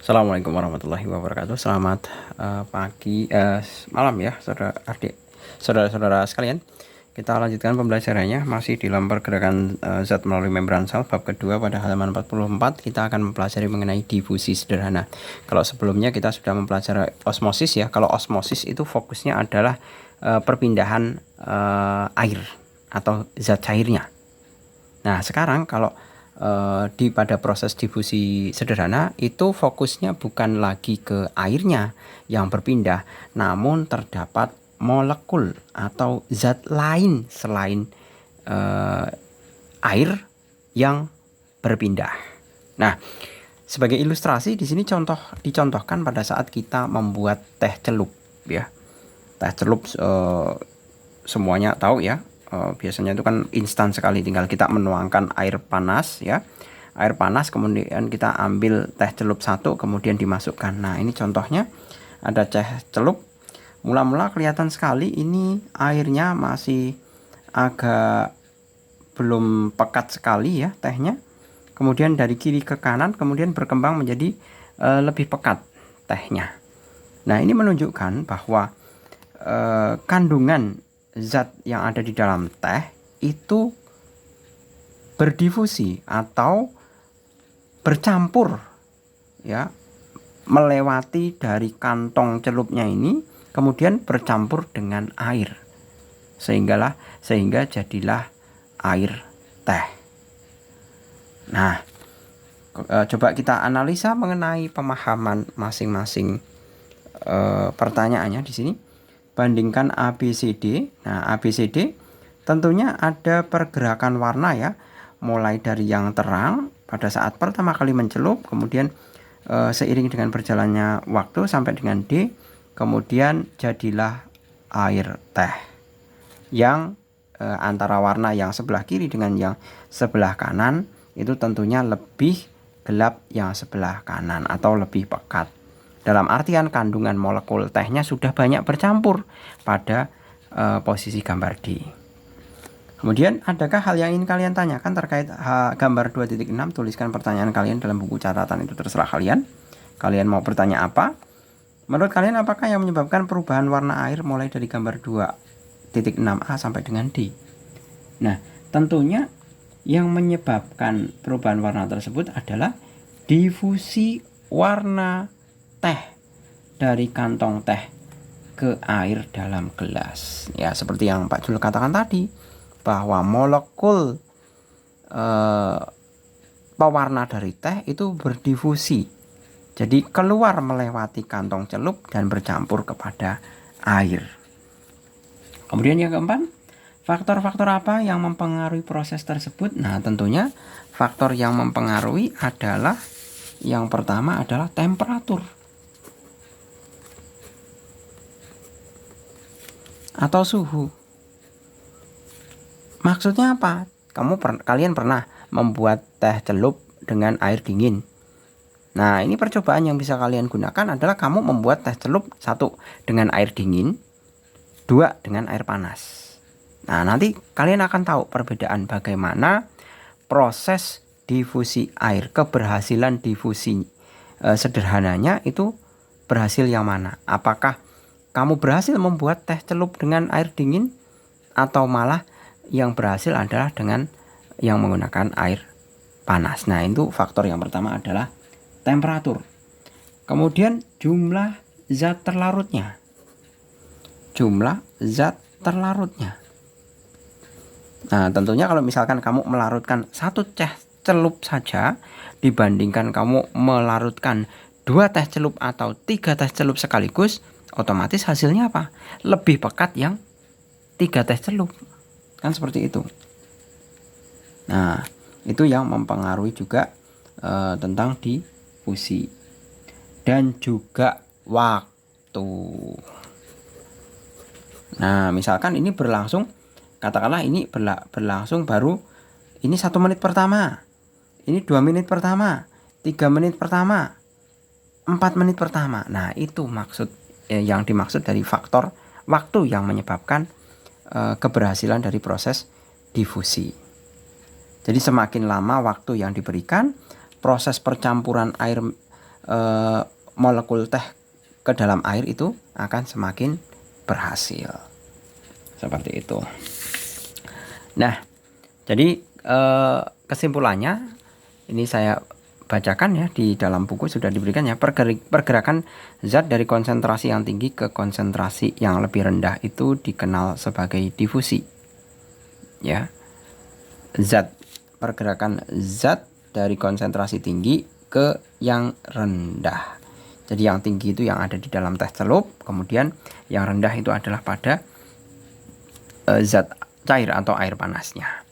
Assalamualaikum warahmatullahi wabarakatuh. Selamat malam ya, saudara-saudara sekalian. Kita lanjutkan pembelajarannya masih di dalam pergerakan zat melalui membran sel bab kedua. Pada halaman 44 kita akan mempelajari mengenai difusi sederhana. Kalau sebelumnya kita sudah mempelajari osmosis ya. Kalau osmosis itu fokusnya adalah perpindahan air atau zat cairnya. Nah, sekarang kalau pada proses difusi sederhana itu fokusnya bukan lagi ke airnya yang berpindah, namun terdapat molekul atau zat lain selain air yang berpindah. Nah, sebagai ilustrasi di sini dicontohkan pada saat kita membuat teh celup ya. Teh celup semuanya tahu ya. Biasanya itu kan instan sekali, tinggal kita menuangkan air panas ya, air panas kemudian kita ambil teh celup satu kemudian dimasukkan. Nah, ini contohnya ada teh celup. Mula-mula kelihatan sekali ini airnya masih agak belum pekat sekali ya tehnya, kemudian dari kiri ke kanan kemudian berkembang menjadi lebih pekat tehnya. Nah, ini menunjukkan bahwa kandungan zat yang ada di dalam teh itu berdifusi atau bercampur ya, melewati dari kantong celupnya ini kemudian bercampur dengan air sehingga jadilah air teh. Nah, coba kita analisa mengenai pemahaman masing-masing pertanyaannya di sini. Bandingkan ABCD. Nah, ABCD tentunya ada pergerakan warna ya, mulai dari yang terang pada saat pertama kali mencelup, kemudian seiring dengan berjalannya waktu sampai dengan D, kemudian jadilah air teh yang antara warna yang sebelah kiri dengan yang sebelah kanan itu tentunya lebih gelap yang sebelah kanan atau lebih pekat. Dalam artian kandungan molekul tehnya sudah banyak bercampur pada posisi gambar D. Kemudian adakah hal yang ingin kalian tanyakan terkait gambar 2.6? Tuliskan pertanyaan kalian dalam buku catatan, itu terserah kalian. Kalian mau bertanya apa? Menurut kalian apakah yang menyebabkan perubahan warna air mulai dari gambar 2.6a sampai dengan D? Nah, tentunya yang menyebabkan perubahan warna tersebut adalah difusi warna teh dari kantong teh ke air dalam gelas ya, seperti yang Pak Jul katakan tadi bahwa molekul pewarna dari teh itu berdifusi, jadi keluar melewati kantong celup dan bercampur kepada air. Kemudian yang keempat, faktor-faktor apa yang mempengaruhi proses tersebut? Nah, tentunya faktor yang mempengaruhi adalah yang pertama adalah temperatur atau suhu. Maksudnya apa? Kalian pernah membuat teh celup dengan air dingin. Nah, ini percobaan yang bisa kalian gunakan adalah kamu membuat teh celup 1 dengan air dingin, 2 dengan air panas. Nah, nanti kalian akan tahu perbedaan bagaimana proses difusi air, keberhasilan difusi sederhananya itu berhasil yang mana? Apakah kamu berhasil membuat teh celup dengan air dingin, atau malah yang berhasil adalah dengan yang menggunakan air panas? Nah, itu faktor yang pertama adalah temperatur. Kemudian jumlah zat terlarutnya. Nah, tentunya kalau misalkan kamu melarutkan 1 teh celup saja dibandingkan kamu melarutkan 2 teh celup atau 3 teh celup sekaligus, otomatis hasilnya apa? Lebih pekat yang 3 teh celup. Kan seperti itu. Nah, itu yang mempengaruhi juga tentang difusi. Dan juga waktu. Nah, misalkan ini berlangsung, katakanlah ini berlangsung baru ini 1 menit pertama, ini 2 menit pertama, 3 menit pertama, 4 menit pertama. Nah, itu yang dimaksud dari faktor waktu yang menyebabkan keberhasilan dari proses difusi. Jadi semakin lama waktu yang diberikan, proses percampuran air molekul teh ke dalam air itu akan semakin berhasil. Seperti itu. Nah, jadi kesimpulannya ini saya bacakan ya, di dalam buku sudah diberikan ya, pergerakan zat dari konsentrasi yang tinggi ke konsentrasi yang lebih rendah itu dikenal sebagai difusi. Ya. Pergerakan zat dari konsentrasi tinggi ke yang rendah. Jadi yang tinggi itu yang ada di dalam teh celup, kemudian yang rendah itu adalah pada zat cair atau air panasnya.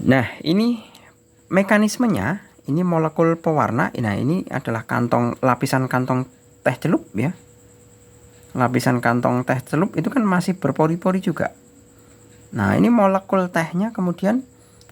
Nah, ini mekanismenya, ini molekul pewarna. Nah, ini adalah lapisan kantong teh celup ya. Lapisan kantong teh celup itu kan masih berpori-pori juga. Nah, ini molekul tehnya kemudian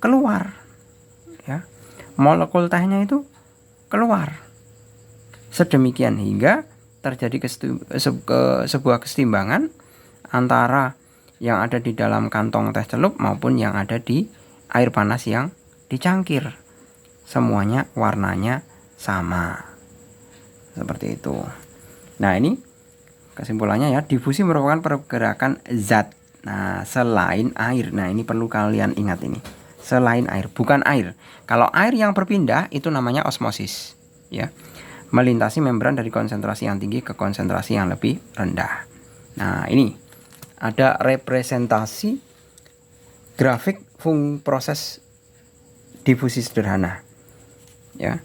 keluar ya. Molekul tehnya itu keluar. Sedemikian hingga terjadi sebuah kesetimbangan antara yang ada di dalam kantong teh celup maupun yang ada di air panas yang dicangkir. Semuanya warnanya sama. Seperti itu. Nah, ini kesimpulannya ya, difusi merupakan pergerakan zat. Nah, selain air. Nah, ini perlu kalian ingat ini. Selain air, bukan air. Kalau air yang berpindah itu namanya osmosis, ya. Melintasi membran dari konsentrasi yang tinggi ke konsentrasi yang lebih rendah. Nah, ini ada representasi grafik proses difusi sederhana. Ya.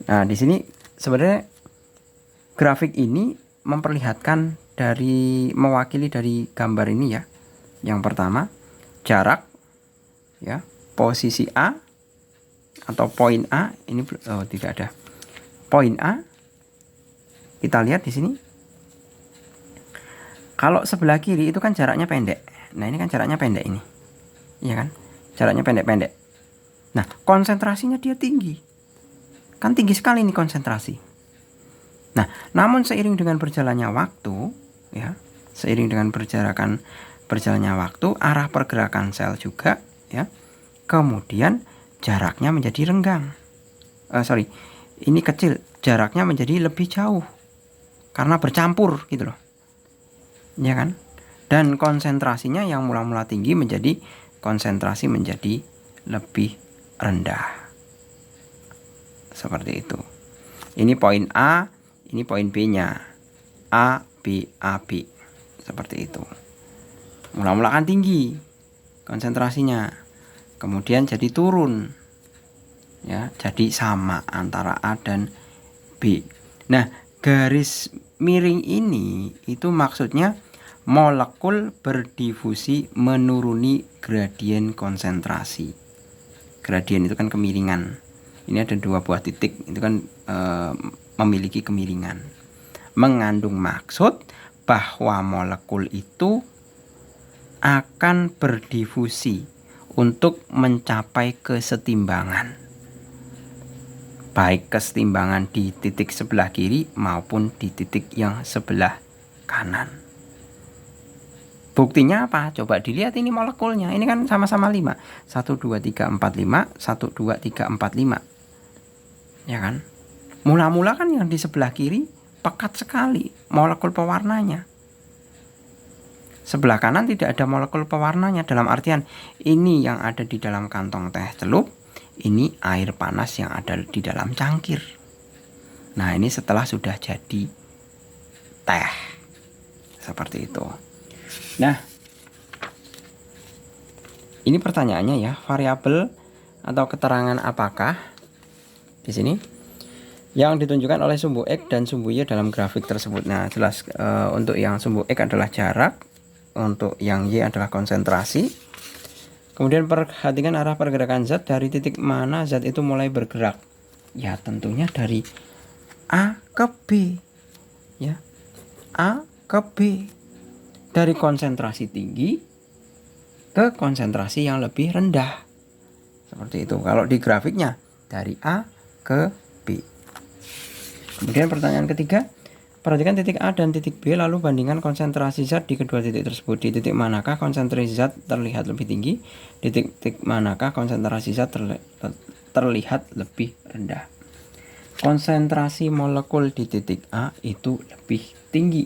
Nah, di sini sebenarnya grafik ini memperlihatkan mewakili dari gambar ini ya. Yang pertama, jarak ya, posisi A atau poin A ini tidak ada. Poin A kita lihat di sini. Kalau sebelah kiri itu kan jaraknya pendek. Nah, ini kan jaraknya pendek ini. Iya kan? Jaraknya pendek-pendek. Nah, konsentrasinya dia tinggi. Kan tinggi sekali ini konsentrasi. Nah, namun seiring dengan berjalannya waktu, ya, seiring dengan berjalannya waktu, arah pergerakan sel juga, ya, kemudian jaraknya menjadi renggang. Ini kecil, jaraknya menjadi lebih jauh karena bercampur gitu loh, ya kan? Dan konsentrasinya yang mula-mula tinggi menjadi konsentrasi menjadi lebih rendah. Seperti itu. Ini poin A, ini poin B-nya. A, B, A, B. Seperti itu. Mula-mula kan tinggi konsentrasinya. Kemudian jadi turun. Ya, jadi sama antara A dan B. Nah, garis miring ini itu maksudnya molekul berdifusi menuruni gradien konsentrasi. Gradien itu kan kemiringan. Ini ada 2 buah titik, itu kan memiliki kemiringan. Mengandung maksud bahwa molekul itu akan berdifusi untuk mencapai kesetimbangan. Baik kesetimbangan di titik sebelah kiri maupun di titik yang sebelah kanan. Buktinya apa? Coba dilihat ini molekulnya. Ini kan sama-sama 5. 1, 2, 3, 4, 5. 1, 2, 3, 4, 5. Ya kan? Mula-mula kan yang di sebelah kiri pekat sekali molekul pewarnanya. Sebelah kanan tidak ada molekul pewarnanya. Dalam artian ini yang ada di dalam kantong teh celup, ini air panas yang ada di dalam cangkir. Nah, ini setelah sudah jadi teh. Seperti itu. Nah, ini pertanyaannya ya, variabel atau keterangan apakah di sini yang ditunjukkan oleh sumbu X dan sumbu Y dalam grafik tersebut. Nah, jelas untuk yang sumbu X adalah jarak, untuk yang Y adalah konsentrasi. Kemudian perhatikan arah pergerakan zat, dari titik mana zat itu mulai bergerak. Ya, tentunya dari A ke B. Ya. A ke B. Dari konsentrasi tinggi ke konsentrasi yang lebih rendah. Seperti itu. Kalau di grafiknya dari A ke B. Kemudian pertanyaan ketiga, perhatikan titik A dan titik B lalu bandingkan konsentrasi zat di kedua titik tersebut. Di titik manakah konsentrasi zat terlihat lebih tinggi? Di titik manakah konsentrasi zat terlihat lebih rendah? konsentrasi molekul di titik A itu lebih tinggi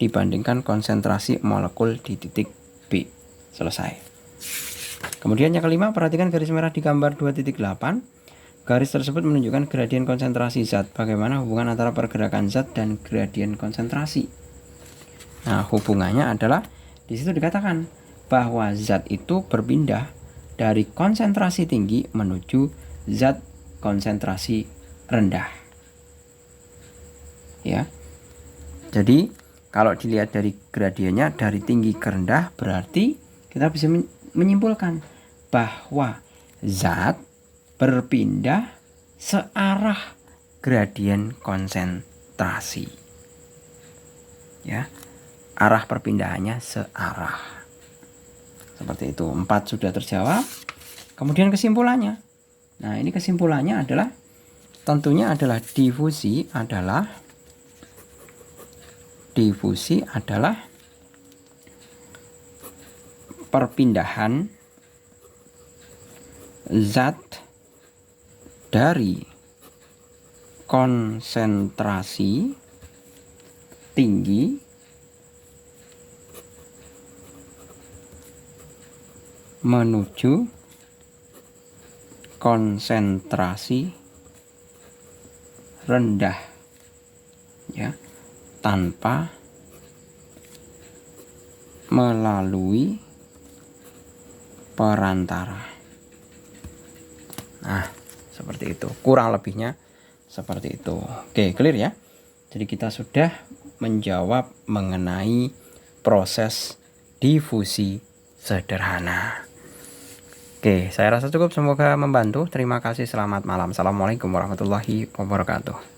dibandingkan konsentrasi molekul di titik B. Selesai. Kemudian yang kelima, perhatikan garis merah di gambar 2.8. Garis tersebut menunjukkan gradien konsentrasi zat. Bagaimana hubungan antara pergerakan zat dan gradien konsentrasi? Nah, hubungannya adalah di situ dikatakan bahwa zat itu berpindah dari konsentrasi tinggi menuju zat konsentrasi rendah. Ya. Jadi, kalau dilihat dari gradiennya dari tinggi ke rendah, berarti kita bisa menyimpulkan bahwa zat berpindah searah gradien konsentrasi. Ya. Arah perpindahannya searah. Seperti itu. 4 sudah terjawab. Kemudian kesimpulannya. Nah, ini kesimpulannya adalah tentunya adalah difusi adalah perpindahan zat dari konsentrasi tinggi menuju konsentrasi rendah, ya, tanpa melalui perantara. Nah, seperti itu. Kurang lebihnya seperti itu. Oke, clear ya. Jadi kita sudah menjawab mengenai proses difusi sederhana. Oke, saya rasa cukup. Semoga membantu. Terima kasih. Selamat malam. Assalamualaikum warahmatullahi wabarakatuh.